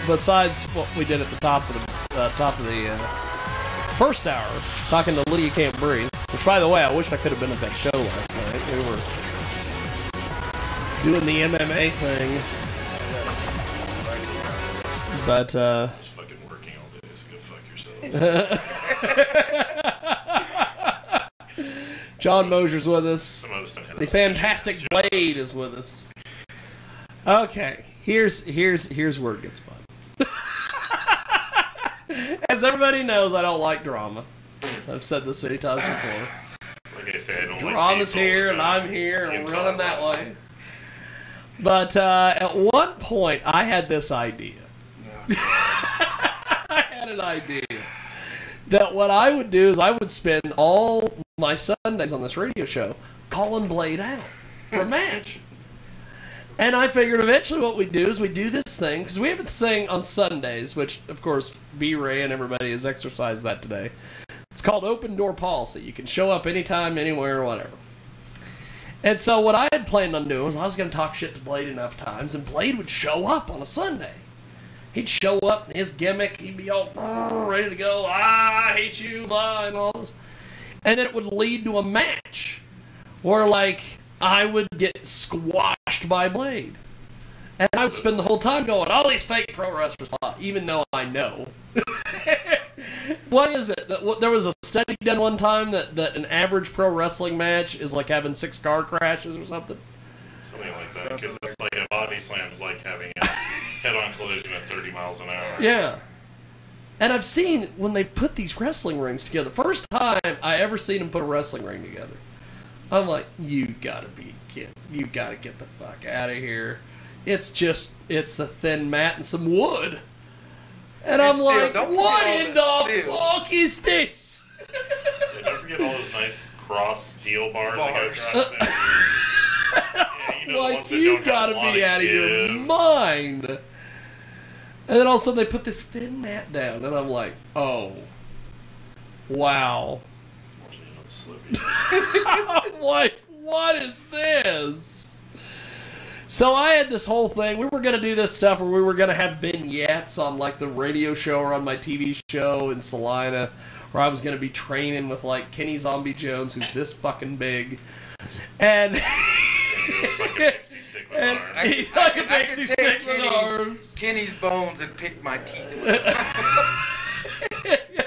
besides what we did at the top of the first hour, talking to Lydia Can't Breathe, which, by the way, I wish I could have been at that show last night. We were doing the MMA thing. But, just fucking working all day, so go fuck yourself. John Mosier's with us. The fantastic Blade is with us. Okay, here's where it gets fun. As everybody knows, I don't like drama. I've said this many times before. Like I say, I don't Drama's like here, and I'm here, and we're running that way. But at one point, I had this idea. I had an idea that what I would do is I would spend all my Sundays on this radio show calling Blade out for a match. And I figured eventually what we'd do is we'd do this thing, because we have this thing on Sundays, which, of course, B-Ray and everybody has exercised that today. It's called open door policy. You can show up anytime, anywhere, whatever. And so what I had planned on doing was I was going to talk shit to Blade enough times, and Blade would show up on a Sunday. He'd show up in his gimmick, he'd be all ready to go, I hate you, blah, and all this. And then it would lead to a match where, like, I would get squashed by Blade. And I would spend the whole time going, all these fake pro wrestlers, even though I know. What is it? There was a study done one time that an average pro wrestling match is like having 6 car crashes or something. Something like that, because it's like a body slam is like having a head-on collision at 30 miles an hour. Yeah. And I've seen when they put these wrestling rings together, first time I ever seen them put a wrestling ring together, I'm like, you gotta get the fuck out of here. It's a thin mat and some wood. And I'm like, what in the fuck is this? Yeah, don't forget all those nice cross steel bars that go across it. Yeah, like, you gotta be out of your mind. And then all of a sudden they put this thin mat down, and I'm like, oh, wow. I'm like, what is this? So I had this whole thing. We were going to do this stuff where we were going to have vignettes on like the radio show or on my TV show in Salina, where I was going to be training with like Kenny Zombie Jones, who's this fucking big. And He's like a pixie stick with arms. Kenny's bones and pick my teeth with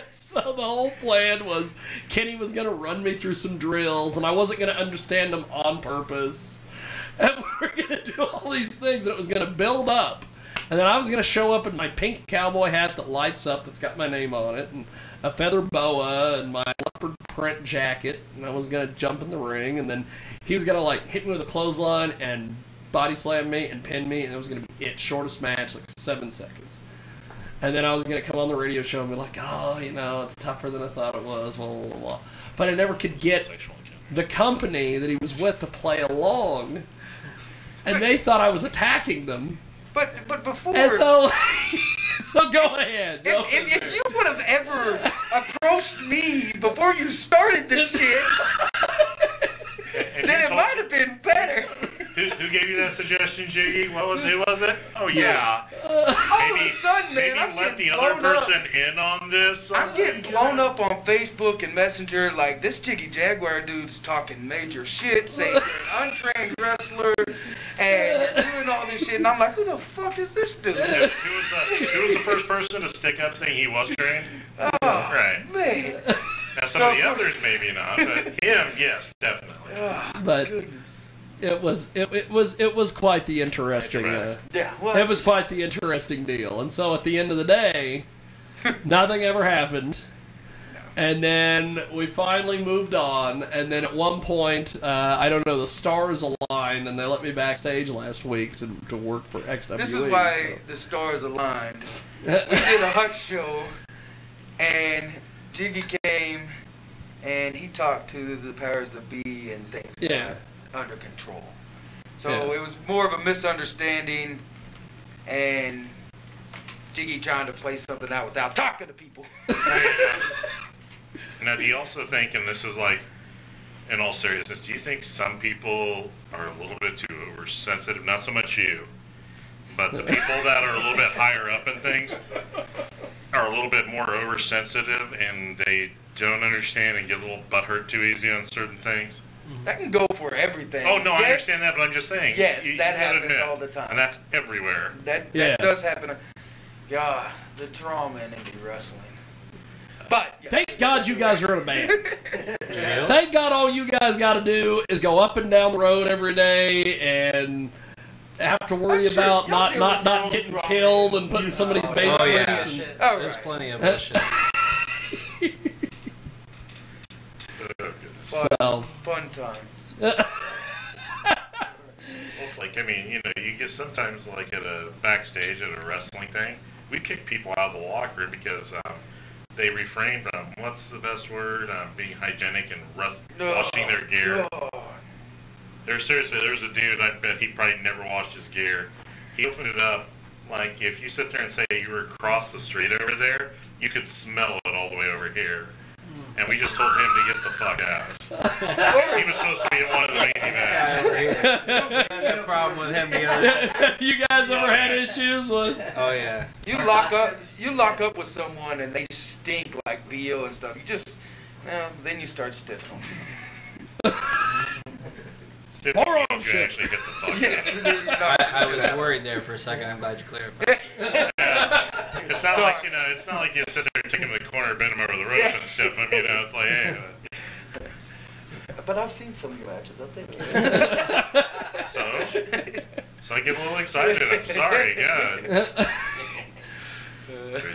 So the whole plan was Kenny was going to run me through some drills, and I wasn't going to understand them on purpose. And we were going to do all these things, and it was going to build up. And then I was going to show up in my pink cowboy hat that lights up, that's got my name on it, and a feather boa, and my leopard print jacket, and I was going to jump in the ring, and then he was going to like hit me with a clothesline and body slam me and pin me, and it was going to be it, shortest match, like 7 seconds. And then I was going to come on the radio show and be like, oh, you know, it's tougher than I thought it was, blah, blah, blah. But I never could get the company that he was with to play along, and they thought I was attacking them. But before... And so, so go ahead. If you would have ever approached me before you started this shit, then it might have been better. Who gave you that suggestion, Jiggy? Who was it? Oh, yeah. All of a sudden, man, I'm let the getting other blown up. person in on this. I'm getting blown up on Facebook and Messenger like this Jiggy Jaguar dude's talking major shit, saying you're an untrained wrestler and you're doing all this shit, and I'm like, who the fuck is this dude? Who was the first person to stick up saying he was trained? Oh, right. Man. Now some of the others maybe not, but him, yes, definitely. Oh, but goodness. It was quite the interesting. It was quite the interesting deal. And so at the end of the day, nothing ever happened. And then we finally moved on. And then at one point, I don't know, the stars aligned, and they let me backstage last week to work for XWE. This is why the stars aligned. We did a Hut show, and Jiggy came, and he talked to the powers that be, and things got under control. So it was more of a misunderstanding, and Jiggy trying to play something out without talking to people. Now, do you also think, and this is like, in all seriousness, do you think some people are a little bit too oversensitive? Not so much you, But the people that are a little bit higher up in things are a little bit more oversensitive, and they don't understand and get a little butthurt too easy on certain things. That can go for everything. Oh, no, yes. I understand that, but I'm just saying. Yes, you that gotta happens admit, all the time. And that's everywhere. That does happen. Yeah, the trauma in indie wrestling. But yeah, thank God you guys are in a band. Thank God all you guys got to do is go up and down the road every day and have to worry about not getting killed and putting somebody's basement. Oh, yeah. There's plenty of bullshit. Fun times. It's like, I mean, you know, you get sometimes like at a backstage at a wrestling thing, we kick people out of the locker room because they refrain from, what's the best word, being hygienic and washing their gear. There's a dude, I bet he probably never washed his gear. He opened it up, like if you sit there and say you were across the street over there, you could smell it all the way over here. And we just told him to get the fuck out. He was supposed to be in one of the main events. No problem with him the other day. You guys ever had issues with? Oh yeah. You lock up with someone and they stink like BO and stuff. You just, then you start stiffing. Stiffing means you actually get the fuck out. I was worried there for a second. I'm glad you clarified. It's not like, you know, it's not like you sit there taking the corner, bend them over the rope and stiff them, you know, it's like, hey. But I've seen some of your matches, I think. So I get a little excited. I'm sorry, God.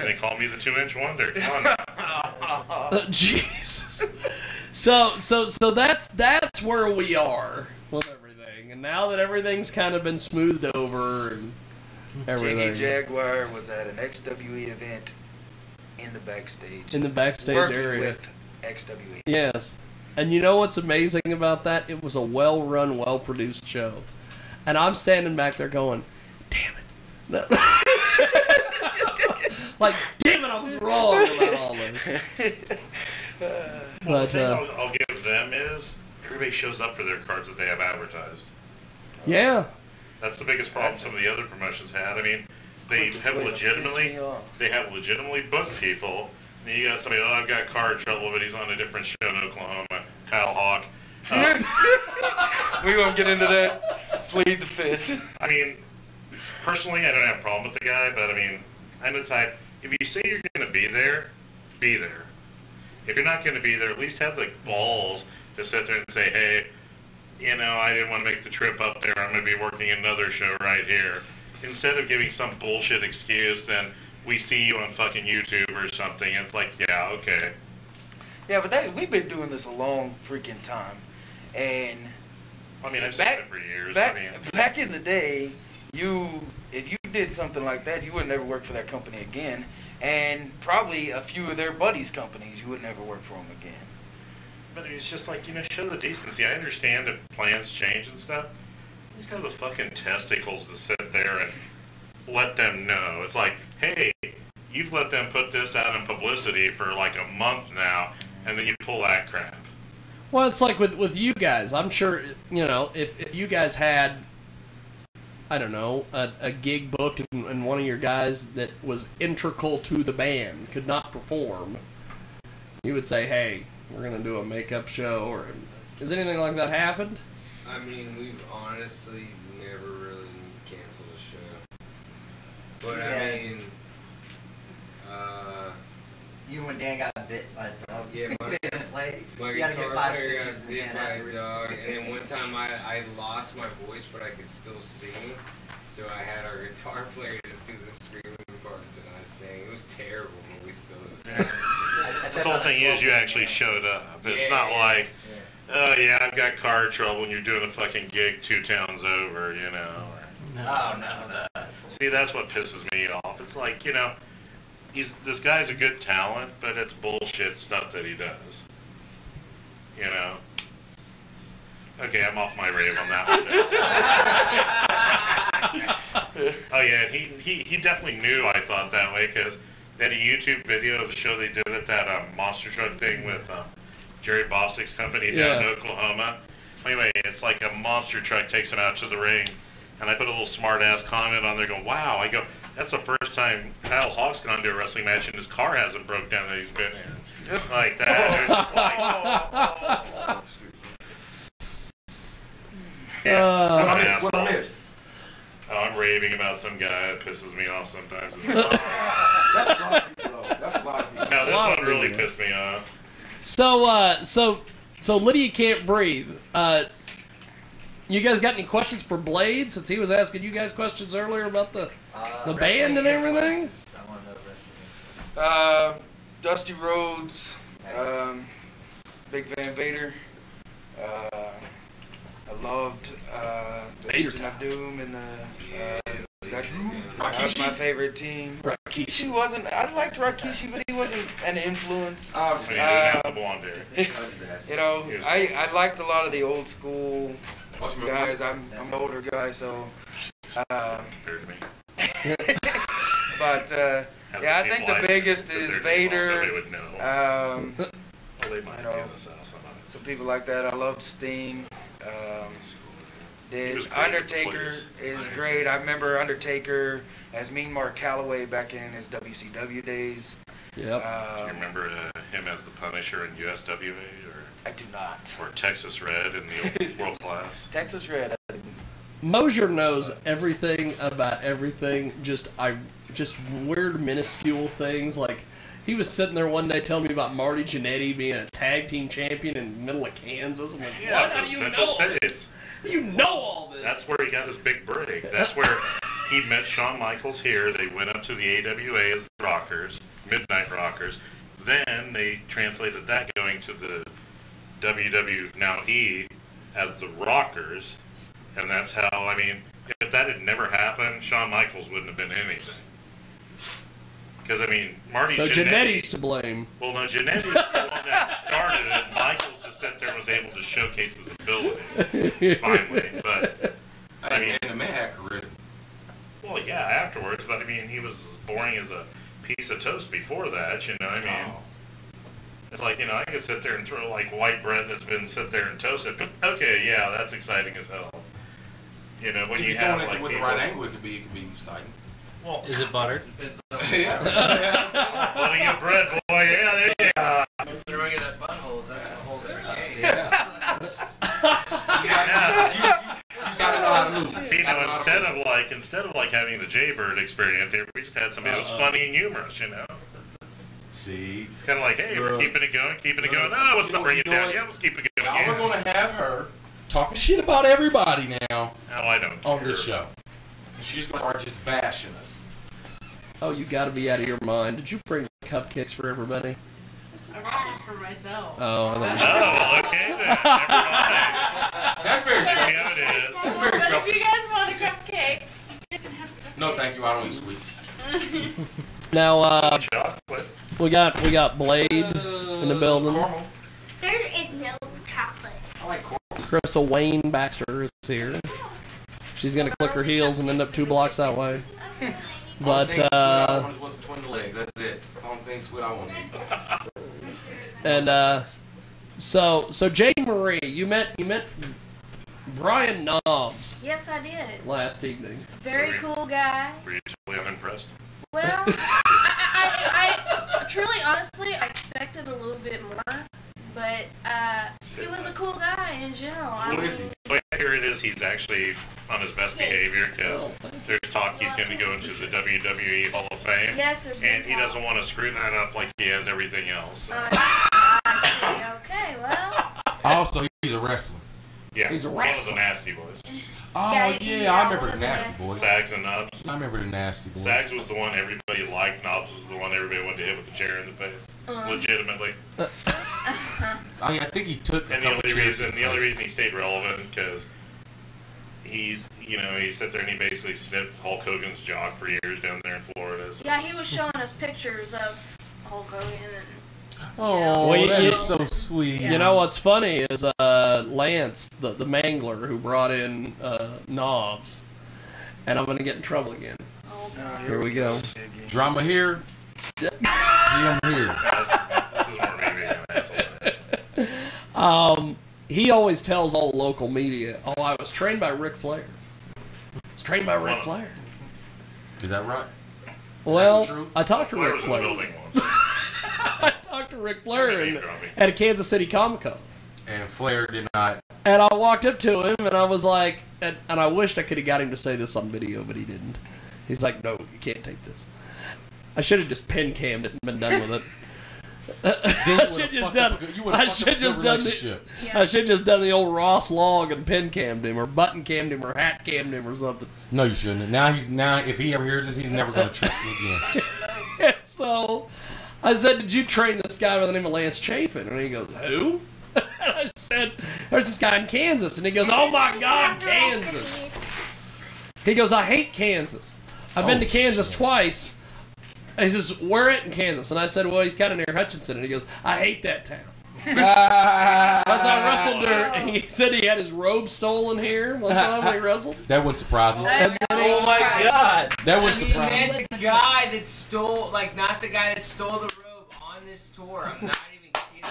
They call me the 2-inch wonder. Come on. Jesus. So that's where we are with everything. And now that everything's kind of been smoothed over and everything. Jiggy Jaguar was at an XWE event in the backstage. In the backstage area. With XWE. Yes. And you know what's amazing about that? It was a well-run, well-produced show. And I'm standing back there going, damn it. Like, damn it, I was wrong about all this. Well, the thing I'll give them is everybody shows up for their cards that they have advertised. Yeah. That's the biggest problem some of the other promotions had. I mean, they have legitimately booked people. And you got somebody, I've got car trouble, but he's on a different show in Oklahoma. Kyle Hawk. We won't get into that. Plead the fifth. I mean, personally, I don't have a problem with the guy, but I mean, I'm the type, if you say you're going to be there, be there. If you're not going to be there, at least have the balls to sit there and say, hey, you know, I didn't want to make the trip up there. I'm going to be working another show right here. Instead of giving some bullshit excuse, then we see you on fucking YouTube or something. It's like, yeah, okay. Yeah, but we've been doing this a long freaking time. And I mean, I've seen it for years. Back in the day, if you did something like that, you would never work for that company again. And probably a few of their buddies' companies, you would never work for them again. But it's just like, you know, show the decency. I understand if plans change and stuff. At least have the fucking testicles to sit there and let them know. It's like, hey, you've let them put this out in publicity for like a month now, and then you pull that crap. Well, it's like with you guys. I'm sure, you know, if you guys had, I don't know, a gig booked and one of your guys that was integral to the band could not perform, you would say, hey, we're going to do a makeup show. Or has anything like that happened? I mean, we've honestly never really canceled a show. But I mean, you when Dan got bit by a dog. Yeah, my guitar player got bit by a dog, and then one time I lost my voice, but I could still sing. So I had our guitar player just do the screaming parts, and I sang. It was terrible, but we still was. The whole thing is you actually showed up. It's not like, oh yeah, I've got car trouble, and you're doing a fucking gig 2 towns over, you know. No. See, that's what pisses me off. It's like, you know, this guy's a good talent, but it's bullshit stuff that he does. You know? Okay, I'm off my rave on that one. Oh yeah, he definitely knew I thought that way, because they had a YouTube video of the show they did at that monster truck thing with Jerry Bostic's company down in Oklahoma. Anyway, it's like a monster truck takes him out to the ring, And I put a little smart-ass comment on there going, wow. I go, that's the first time Kyle Hawk's gone to a wrestling match and his car hasn't broke down that he's been in. Like that. It's just like, yeah, I'm an asshole. Oh, I'm raving about some guy that pisses me off sometimes. That's a lot of people, though. That's a lot of people. No, this one really pissed me off. So Lydia can't breathe. You guys got any questions for Blade? Since he was asking you guys questions earlier about the band and everything. Dusty Rhodes, Big Van Vader. I loved the Legion of Doom, and that's my favorite team. Rikishi wasn't. I liked Rikishi, but he wasn't an influence. You know, I liked a lot of the old school guys. I'm an older guy, so. But yeah, I think the biggest is Vader. You know, some people like that. I loved Sting. Undertaker is great. I remember Undertaker as Mean Mark Calloway back in his WCW days. Yep. Do you remember him as the Punisher in USWA? I do not. Or Texas Red in the old World Class? Texas Red. Mosier knows everything about everything. Just weird, minuscule things. Like, he was sitting there one day telling me about Marty Jannetty being a tag team champion in the middle of Kansas. I'm like, what? How do you know this? You know all this. That's where he got his big break. That's where he met Shawn Michaels here. They went up to the AWA as the Rockers, Midnight Rockers. Then they translated that going to the WW, now E, as the Rockers. And that's how, I mean, if that had never happened, Shawn Michaels wouldn't have been anything. Because, I mean, Marty So Jannetty's to blame. Well, no, Jannetty's the one that started it. Michaels just sat there and was able to showcase his ability, finally. But, I mean, and the man had charisma. Well, yeah, afterwards. But, I mean, he was as boring as a piece of toast before that, you know. I mean, it's like, you know, I could sit there and throw, like, white bread that's been sit there and toasted. Okay, yeah, that's exciting as hell. You know, when if you you're have, doing like, it with the right angle, it could be exciting. Well, is it butter? Yeah. Butter your bread, boy. Yeah, there you go. Throwing it at buttholes, that's a whole different game. Yeah. You gotta know how to move. See, now, instead of having the Jaybird experience, we just had somebody that was funny and humorous, you know. See, it's kind of like, hey, we're keeping it going. Oh, let's not bring it down. Yeah, let's keep it going. Y'all are gonna have her talking shit about everybody now. No, I don't. On this show, she's gonna start just bashing us. Oh, you got to be out of your mind. Did you bring cupcakes for everybody? I brought them for myself. Oh, okay then. Never mind. That's very selfish. Yeah, it is. That's very But selfish. if you guys want a cupcake, you guys can have a cupcake. No, thank you. I don't eat sweets. Now, chocolate. we got Blade in the building. Caramel. There is no chocolate. I like caramel. Crystal Wayne Baxter is here. She's gonna click her heels and end up 2 blocks that way. But what's between the legs? That's it. That's the only thing sweet I want to eat. And so Jay Marie, you met Brian Knobs. Yes, I did. Last evening. Very cool guy. Were you totally unimpressed? Well, I truly, honestly, I expected a little bit more, but he was a cool guy in general. What is he? Well, here it is. He's actually on his best behavior because there's talk he's going to go into the WWE Hall of Fame. Yes, and he doesn't want to screw that up like he has everything else. So. Okay, well. Also, he's a wrestler. Yeah, he's a one of wrestler. the Nasty Boys. Oh, yeah, I remember the Nasty Boys. Sags and Knobs. I remember the Nasty Boys. Sags was the one everybody liked. Knobs was the one everybody wanted to hit with the chair in the face. Legitimately. I think he took. And the only reason he stayed relevant because he sat there and he basically sniffed Hulk Hogan's jock for years down there in Florida. So. Yeah, he was showing us pictures of Hulk Hogan and. Oh, well, that is so sweet. You know what's funny is Lance, the mangler, who brought in Knobs, and I'm gonna get in trouble again. Oh, here we go. Drama here. Here. This is more maybe an asshole. He always tells all the local media, "Oh, I was trained by Ric Flair." trained by Ric Flair. Is that right? Well, I talked to Flair Ric was in the Flair. building once. I talked to Ric Flair at a Kansas City Comic Con. And Flair did not. And I walked up to him and I was like, and I wished I could have got him to say this on video, but he didn't. He's like, no, you can't take this. I should have just pin cammed it and been done with it. I should just done. I should just done the. I should just done the old Ross log and pin cammed him, or button cammed him, or hat cammed him, or something. No, you shouldn't. Now if he ever hears this, he's never gonna trust you again. And so I said, "Did you train this guy by the name of Lance Chafin?" And he goes, "Who?" And I said, "There's this guy in Kansas." And he goes, "Oh my God, Kansas!" He goes, "I hate Kansas. I've been to Kansas twice." He says, "Where at in Kansas?" And I said, "Well, he's kind of near Hutchinson." And he goes, "I hate that town." Because I wrestled there, and he said he had his robe stolen here one time when he wrestled. That wouldn't surprise me. Oh my God! That wouldn't You surprise me. meant the guy that stole, like, not the guy that stole the robe on this tour. I'm not even kidding.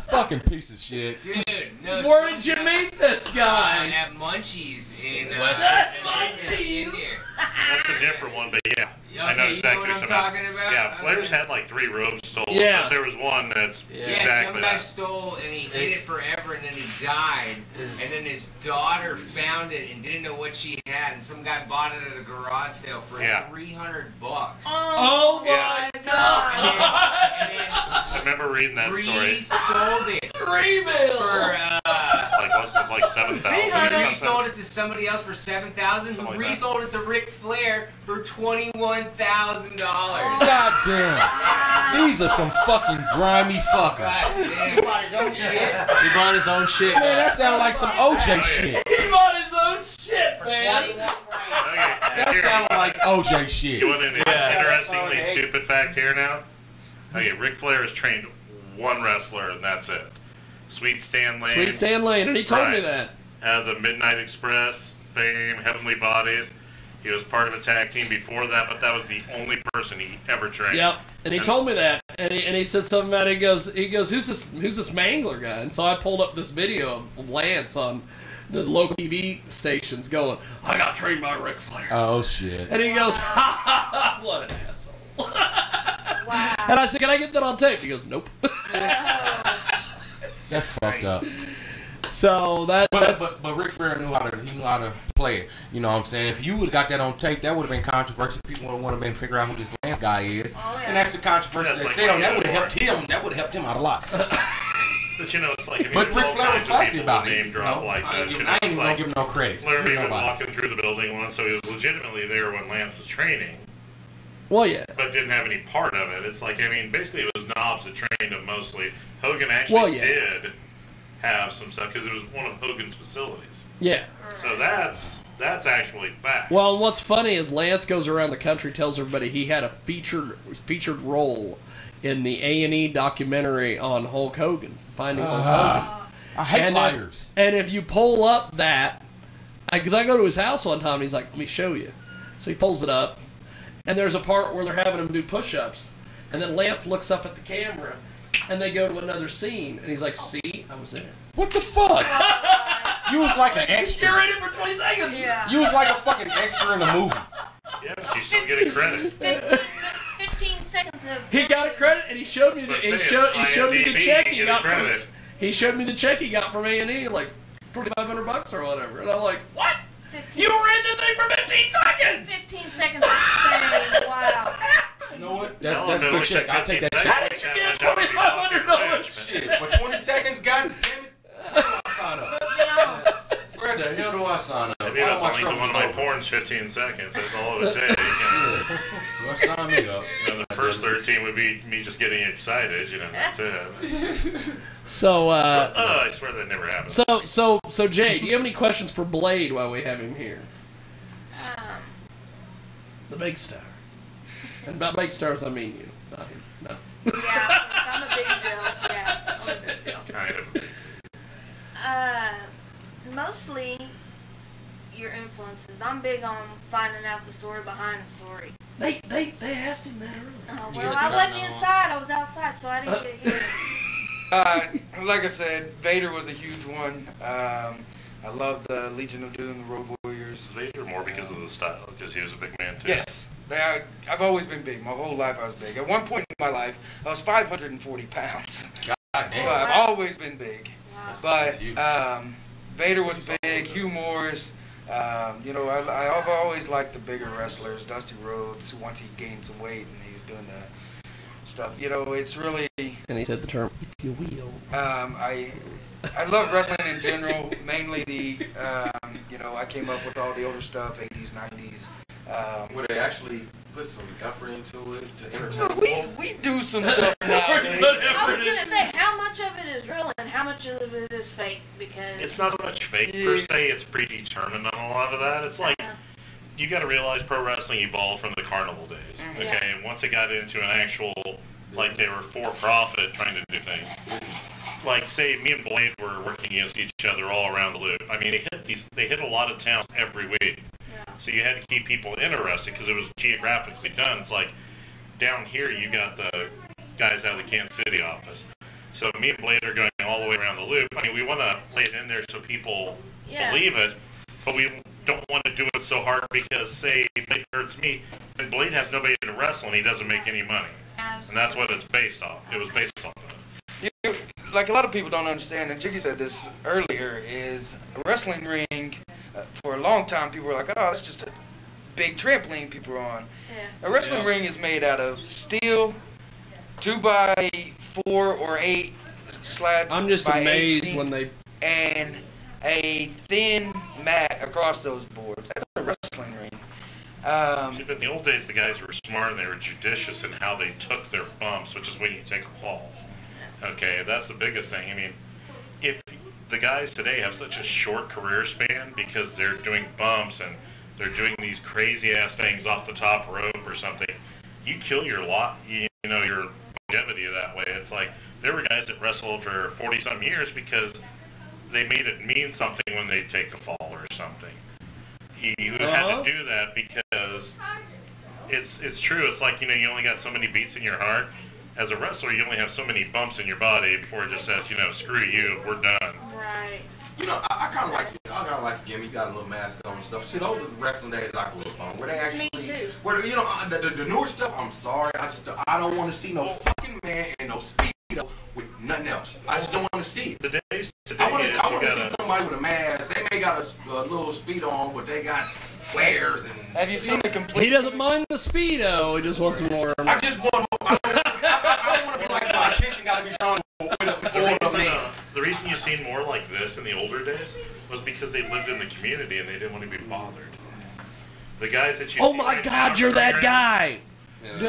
Fucking piece of shit. Dude, no. Where did you meet this guy? At Munchies in West Munchies. That's a different one, but yeah. I know Okay, exactly you know what I'm talking about? Yeah, Flair's had like 3 robes stolen, Yeah. but there was one that's Yeah, exactly some guy that. stole and he hid it forever and then he died. And then his daughter found it and didn't know what she had. And some guy bought it at a garage sale for $300. Oh my God! And then I remember reading that story. resold it. 3 bills! For, Like, what's it, like 7,000 or he something? resold it to somebody else for $7,000, who Something like that. resold it to Ric Flair for $21,000. God damn. These are some fucking grimy fuckers. God damn. He bought his own shit. He bought his own shit. Man, that sounds like some OJ shit. He bought his own shit, man. Okay, That here, sounds like OJ shit. You want an interestingly stupid fact here now? Okay, Ric Flair has trained one wrestler, and that's it. Sweet Stan Lane. Sweet Stan Lane, and he told me Right. that. The Midnight Express fame, Heavenly Bodies. He was part of a tag team before that, but that was the only person he ever trained. Yep, and he told me that, and he said something about it. He goes, who's this Mangler guy? And so I pulled up this video of Lance on the local TV stations going, "I got trained by Ric Flair." Oh shit. And he goes, "Ha ha ha! What an asshole!" Wow. And I said, "Can I get that on tape?" He goes, "Nope." That's fucked up. So that's. But Ric Flair knew how to play it. You know what I'm saying? If you would have got that on tape, that would have been controversial. People would have wanted to figure out who this Lance guy is. And that's the controversy That's they like said on. what That would he have does. helped him. That would have helped him out a lot. But you know, it's like, I mean, But Ric Flair was classy about it. Name You drop know? like I that. ain't You know, even it's gonna like give him no credit. Flair Give even nobody. walking through the building once, so he was legitimately there when Lance was training, Well, yeah. but didn't have any part of it. It's like, I mean, basically it was knobs that trained him mostly. Hogan actually did have some stuff because it was one of Hogan's facilities. Yeah. So that's actually fact. Well, and what's funny is Lance goes around the country, tells everybody he had a featured role in the A&E documentary on Hulk Hogan, Finding Hulk Hogan. I hate liars. And if you pull up that, because I go to his house one time, and he's like, "Let me show you." So he pulls it up, and there's a part where they're having him do push-ups, and then Lance looks up at the camera, and they go to another scene, and he's like, "See, I was there." What the fuck? You was like an extra. You're in it for 20 seconds. Yeah. You was like a fucking extra in the movie. Yeah, but you still get a credit. 15 seconds of. He got a credit, and he showed me the he showed me the IMDb, check you he get a got from credit. he showed me the check he got from A&E, like $2,500 or whatever, and I'm like, "What? 15, You were in the thing for 15 seconds!" 15 seconds of fame. Wow. You know what? Hell, That's a no, good it's check. like I'll take that 50 check. How did you get $2,500? Shit, for 20 seconds, god damn it. Where do I sign up? Where the hell do I sign up? Maybe All that's my only one of troubles my over. porns 15 seconds. That's all it would take. So sign me up. You know, the first 13 would be me just getting excited. You know, that's it. So, I swear that never happened. so Jay, do you have any questions for Blade while we have him here? The big star. And about big stars, I mean you, not him. No. Yeah, I'm a big deal. Yeah, I'm a big deal. Kind of. Mostly your influences. I'm big on finding out the story behind the story. They asked him that earlier. Oh, You well, guys I don't wasn't know. inside. I was outside, so I didn't get to hear it. Like I said, Vader was a huge one. I love the Legion of Doom, the Road Warriors. Vader more because of the style, because he was a big man too. Yes. I've always been big. My whole life I was big. At one point in my life, I was 540 pounds. God damn. So I've always been big. Wow. But Vader was big. Hugh Morris. You know, I've always liked the bigger wrestlers. Dusty Rhodes, once he gained some weight and he was doing that stuff. You know, it's really... And he said the term, if you will. I love wrestling in general, mainly the, you know, I came up with all the older stuff, 80s, 90s. Would they actually put some effort into it to Well, entertain? we do some stuff nowadays. I was gonna say, how much of it is real and how much of it is fake? Because It's not so much fake per se, it's predetermined on a lot of that. It's like, you got to realize pro wrestling evolved from the carnival days, okay? And once it got into an actual, like they were for profit trying to do things. Like, say, me and Blade were working against each other all around the loop. I mean, they hit a lot of towns every week. So you had to keep people interested because it was geographically done. It's like, down here you got the guys out of the Kansas City office. So me and Blade are going all the way around the loop. I mean, we want to play it in there so people believe it, but we don't want to do it so hard because, say, Blade hurts me, and Blade has nobody to wrestle and he doesn't make any money. And that's what it's based off. It was based off of it. Like a lot of people don't understand, and Jiggy said this earlier, is a wrestling ring, for a long time people were like, oh, it's just a big trampoline people are on. A wrestling ring is made out of steel, 2x4 or 8 slabs. I'm just by amazed 18, when they... And a thin mat across those boards. That's a wrestling ring. See, but in the old days, the guys were smart and they were judicious in how they took their bumps, which is when you take a fall. Okay, that's the biggest thing. I mean, if the guys today have such a short career span because they're doing bumps and they're doing these crazy ass things off the top rope or something, you kill your your longevity that way. It's like there were guys that wrestled for 40 some years because they made it mean something when they take a fall or something. You had to do that because it's true. It's like, you only got so many beats in your heart. As a wrestler, you only have so many bumps in your body before it just says, screw you, we're done. Right. I kind of like it. I kind of like Jimmy. Got a little mask on and stuff. See, those are the wrestling days I grew up on. Where they actually, Me too. Where the newer stuff. I'm sorry, I don't want to see no fucking man and no speedo with nothing else. I just don't want to see it. The days today, I want to see somebody with a mask. They may got a little speedo on, but they got flares and. Have you seen the complete? He doesn't mind the Speedo. He just wants more. I just want. I don't want to be like my attention got to be drawn to a man. The reason you've seen more like this in the older days was because they lived in the community and they didn't want to be bothered. The guys that you Oh see my right God, now you're that touring guy.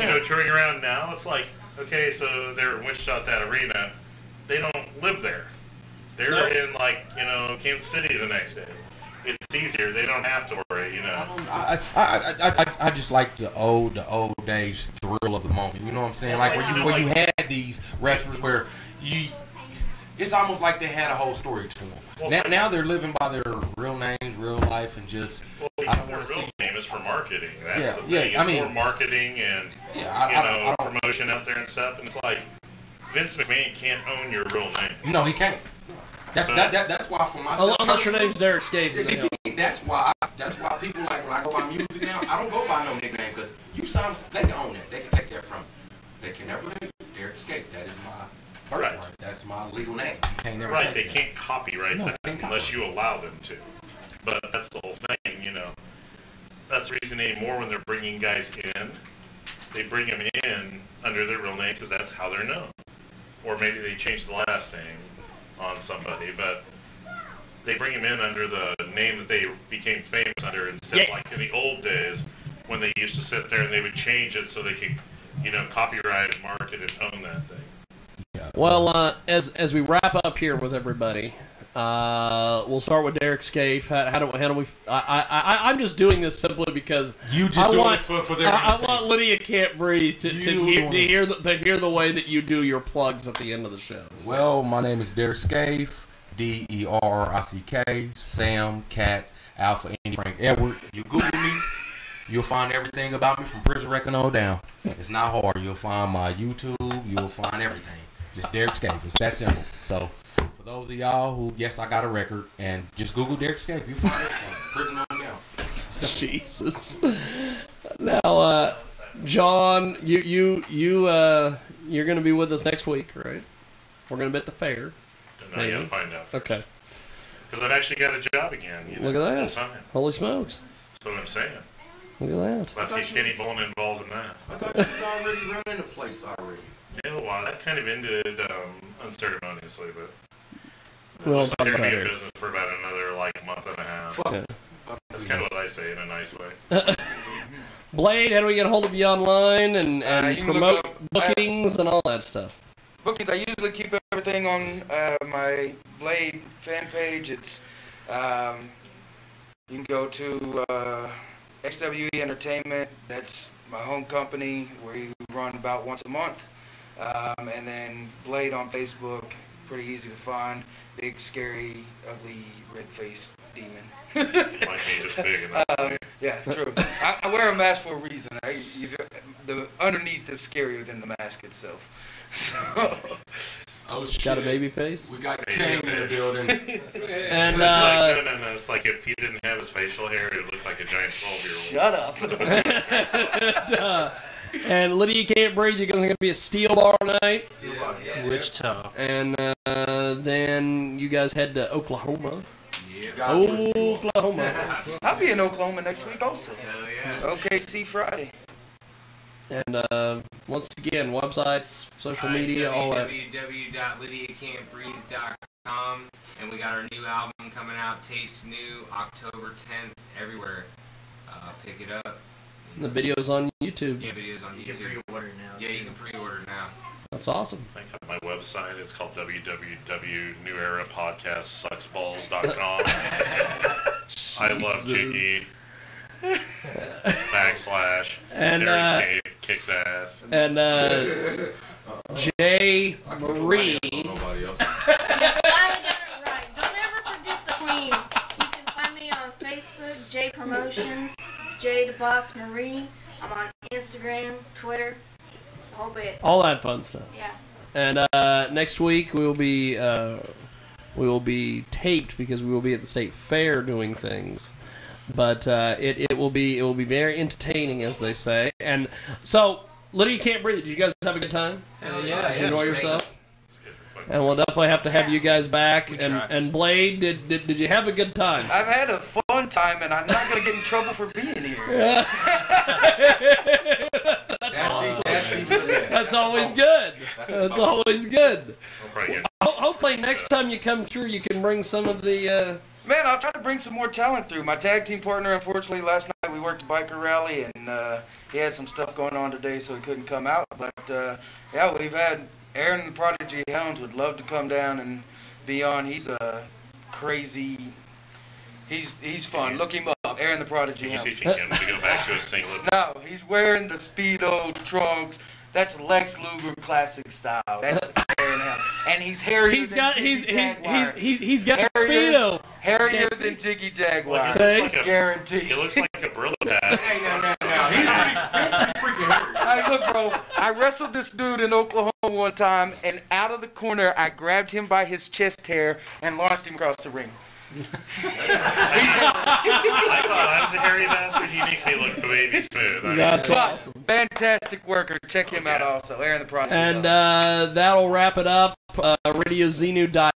around, touring around now, it's like, okay, so they're in Wichita, that arena. They don't live there. They're in Kansas City the next day. It's easier. They don't have to worry, I just like the old days thrill of the moment. You know what I'm saying? Like where you had these wrestlers where it's almost like they had a whole story to them. Well, Now they're living by their real names, real life, and just I don't want to see. Real name is for marketing. That's the yeah. thing. It's more marketing and I don't, promotion out there and stuff. And it's like Vince McMahon can't own your real name. No, he can't. That's why for myself. Unless your name's Derek Scave. See, that's why people like when I go by music now, I don't go by no nickname because you sound they can own that. They can take that from. They can never take Derek Escape. That is my birthright. Right. That's my legal name. You can't never right. They that. Can't copyright that unless you allow them to. But that's the whole thing, That's the reason anymore when they're bringing guys in, they bring them in under their real name because that's how they're known. Or maybe they change the last name on somebody, but they bring them in under the name that they became famous under instead of like in the old days when they used to sit there and they would change it so they could, copyright and market and own that thing. Yeah. Well, as we wrap up here with everybody, we'll start with Derek Scaife. How do we? I'm just doing this simply because you just do it for their. I want Lydia Can't Breathe to hear the way that you do your plugs at the end of the show. Well, my name is Derek Scaife, DERICK, Sam, Cat, Alpha, Indy, Frank, Edward. You Google me, you'll find everything about me from Prison Record on down. It's not hard. You'll find my YouTube. You'll find everything. Just Derek Scaife. It's that simple. So. For those of y'all who, yes, I got a record, and just Google Derek Escape. You find it from prison on down. Jesus. Now, John, you're gonna be with us next week, right? We're gonna be at the fair. Now you gotta find out. Okay. Because I've actually got a job again. Look at that. Holy smokes. That's what I'm saying. Look at that. Let's get Kenny Bowling involved in that. I thought you was already running the place already. Yeah, well, that kind of ended unceremoniously, but We won't it's talk going to about be in it. business for about another month and a half. Yeah. That's kind of what I say in a nice way. Blade, how do we get a hold of you online and you can promote look up, bookings and all that stuff? Bookings, I usually keep everything on my Blade fan page. It's you can go to XWE Entertainment. That's my home company where you run about once a month. And then Blade on Facebook, pretty easy to find. Big, scary, ugly, red-faced demon. Like me, just big and ugly. Yeah, true. I wear a mask for a reason. The underneath is scarier than the mask itself. So. Oh shit. Got a baby face? We got King in the building. And no. It's like if he didn't have his facial hair, it would look like a giant 12-year-old. Shut up. And Lydia Can't Breathe, you're going to be a steel bar tonight. Steel bar, yeah. Wichita. And then you guys head to Oklahoma. Yeah. Oklahoma. I'll be in Oklahoma next week also. Hell yeah. OKC Friday. And once again, websites, social media, all that. www.lydiacan'tbreathe.com. And we got our new album coming out, Taste New, October 10th, everywhere. Pick it up. The video's on YouTube. Yeah, videos on YouTube. You can pre-order now. Yeah, you can pre-order now. That's awesome. I got my website. It's called www.newerapodcastsucksballs.com. I love Jiggy. / And Derek Escape kicks ass. And Jay Marie. Nobody else. I got it right. Don't ever forget the queen. You can find me on Facebook, J Promotions, J the Boss Marie. I'm on Instagram, Twitter, the whole bit. All that fun stuff. Yeah. And next week we will be taped because we will be at the state fair doing things. But it will be very entertaining, as they say. And so, Lydia Can't Breathe. Did you guys have a good time? Yeah. Did you enjoy yourself? And we'll definitely have to have you guys back. And Blade, did you have a good time? I've had a fun time, and I'm not going to get in trouble for being here. That's always good. That's always good. Hopefully next time you come through, you can bring some of the... Man, I'll try to bring some more talent through. My tag team partner, unfortunately, last night we worked a biker rally, and he had some stuff going on today, so he couldn't come out. But, yeah, we've had Aaron the Prodigy Hounds would love to come down and be on. He's a crazy... He's fun. Look him up, Aaron the Prodigy Can you Hounds. see if he can go back to a singlet? No, he's wearing the Speedo trunks. That's Lex Luger classic style. That's Aaron Hound. And he's hairier He's got than Jiggy Jaguar. he's got Speedo. Hairier than Jiggy Jaguar. He looks like Guaranteed. He looks like a gorilla pad. He's pretty freaking hairy. Hey, look, bro. I wrestled this dude in Oklahoma one time, and out of the corner, I grabbed him by his chest hair and launched him across the ring. I thought I was a hairy bastard. He makes me look baby smooth. That's awesome. Fantastic worker. Check him out also. Aaron the Prodigy. And that'll wrap it up. RadioZenu.com.